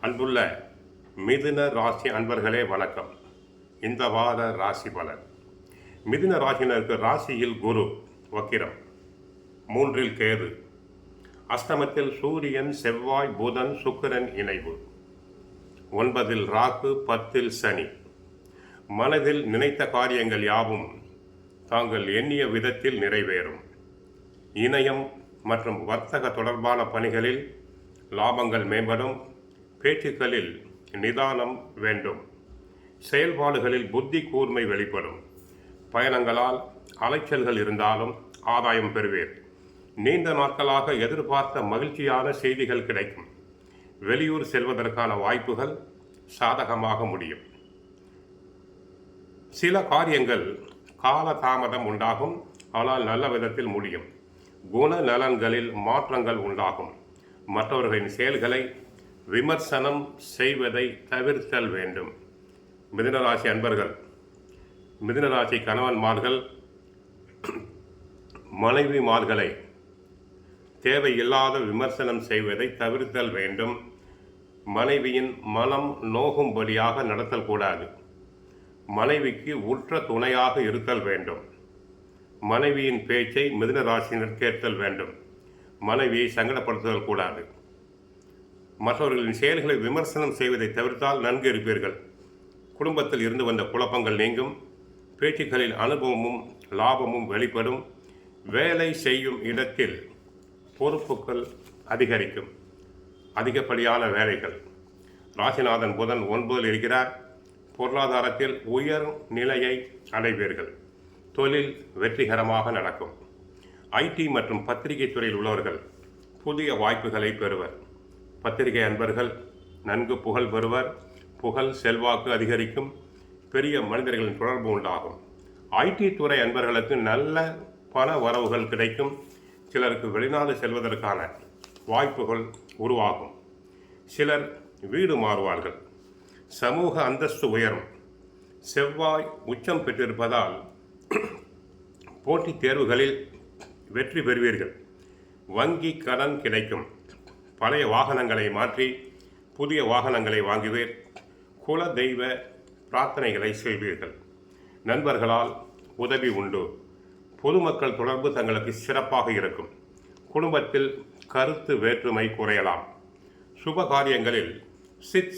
அன்புள்ள மிதுன ராசி அன்பர்களே வணக்கம். இந்த வார ராசி பலன். மிதுன ராசினருக்கு ராசியில் குரு வக்கிரம், 3 கேது, அஷ்டமத்தில் சூரியன், செவ்வாய், புதன், சுக்கிரன் இணைவு, 9 ராகு, 10 சனி. மனதில் நினைத்த காரியங்கள் யாவும் தாங்கள் எண்ணிய விதத்தில் நிறைவேறும். இணையம் மற்றும் வர்த்தக தொடர்பான பணிகளில் லாபங்கள் மேம்படும். பேச்சுக்களில் நிதானம் வேண்டும். செயல்பாடுகளில் புத்தி கூர்மை வெளிப்படும். பயணங்களால் அலைச்சல்கள் இருந்தாலும் ஆதாயம் பெறுவீர். நீண்ட நாட்களாக எதிர்பார்த்த மகிழ்ச்சியான செய்திகள் கிடைக்கும். வெளியூர் செல்வதற்கான வாய்ப்புகள் சாதகமாக முடியும். சில காரியங்கள் கால தாமதம் உண்டாகும், ஆனால் நல்ல விதத்தில் முடியும். குணநலன்களில் மாற்றங்கள் உண்டாகும். மற்றவர்களின் செயல்களை விமர்சனம் செய்வதை தவிர்த்தல் வேண்டும். மிதுனராசி அன்பர்கள், மிதுனராசி கணவன்மார்கள் மனைவிமார்களை தேவையில்லாத விமர்சனம் செய்வதை தவிர்த்தல் வேண்டும். மனைவியின் மனம் நோகும்படியாக நடத்தல் கூடாது. மனைவிக்கு உற்ற துணையாக இருத்தல் வேண்டும். மனைவியின் பேச்சை மிதுனராசினர் கேட்கல் வேண்டும். மனைவியை சங்கடப்படுத்துதல் கூடாது. மற்றவர்களின் செயல்களை விமர்சனம் செய்வதை தவிர்த்தால் நன்கு இருப்பீர்கள். குடும்பத்தில் இருந்து வந்த குழப்பங்கள் நீங்கும். பேச்சுக்களில் அனுபவமும் லாபமும் வெளிப்படும். வேலை செய்யும் இடத்தில் பொறுப்புகள் அதிகரிக்கும். அதிகப்படியான வேலைகள். ராசிநாதன் புதன் 9 இருக்கிறார். பொருளாதாரத்தில் உயர் நிலையை அடைவீர்கள். தொழில் வெற்றிகரமாக நடக்கும். ஐடி மற்றும் பத்திரிகை துறையில் உள்ளவர்கள் புதிய வாய்ப்புகளை பெறுவர். பத்திரிகை அன்பர்கள் நன்கு புகழ் பெறுவர். புகழ் செல்வாக்கு அதிகரிக்கும். பெரிய மனிதர்களின் தொடர்பு உண்டாகும். ஐடி துறை அன்பர்களுக்கு நல்ல பண வரவுகள் கிடைக்கும். சிலருக்கு வெளிநாடு செல்வதற்கான வாய்ப்புகள் உருவாகும். சிலர் வீடு மாறுவார்கள். சமூக அந்தஸ்து உயரும். செவ்வாய் உச்சம் பெற்றிருப்பதால் போட்டித் தேர்வுகளில் வெற்றி பெறுவீர்கள். வங்கி கடன் கிடைக்கும். பழைய வாகனங்களை மாற்றி புதிய வாகனங்களை வாங்குவீர். குல தெய்வ பிரார்த்தனைகளை செய்வீர்கள். நண்பர்களால் உதவி உண்டு. பொதுமக்கள் தொடர்பு தங்களுக்கு சிறப்பாக இருக்கும். குடும்பத்தில் கருத்து வேற்றுமை குறையலாம். சுப காரியங்களில்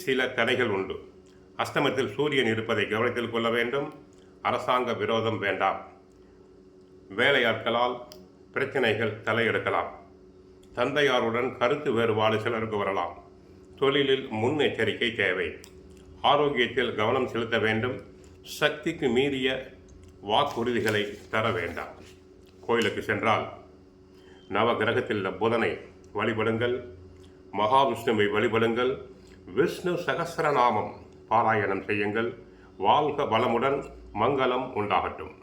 சில தடைகள் உண்டு. அஷ்டமத்தில் சூரியன் இருப்பதை கவனத்தில் கொள்ள வேண்டும். அரசாங்க விரோதம் வேண்டாம். வேலையாட்களால் பிரச்சனைகள் தலையெடுக்கலாம். தந்தையாருடன் கருத்து வேறுபாடு சிலருக்கு வரலாம். தொழிலில் முன்னெச்சரிக்கை தேவை. ஆரோக்கியத்தில் கவனம் செலுத்த வேண்டும். சக்திக்கு மீறிய வாக்குறுதிகளை தர வேண்டாம். கோயிலுக்கு சென்றால் நவ கிரகத்தில் உள்ள புதனை வழிபடுங்கள். மகாவிஷ்ணுவை வழிபடுங்கள். விஷ்ணு சகஸ்ரநாமம் பாராயணம் செய்யுங்கள். வாழ்க வளமுடன். மங்களம் உண்டாகட்டும்.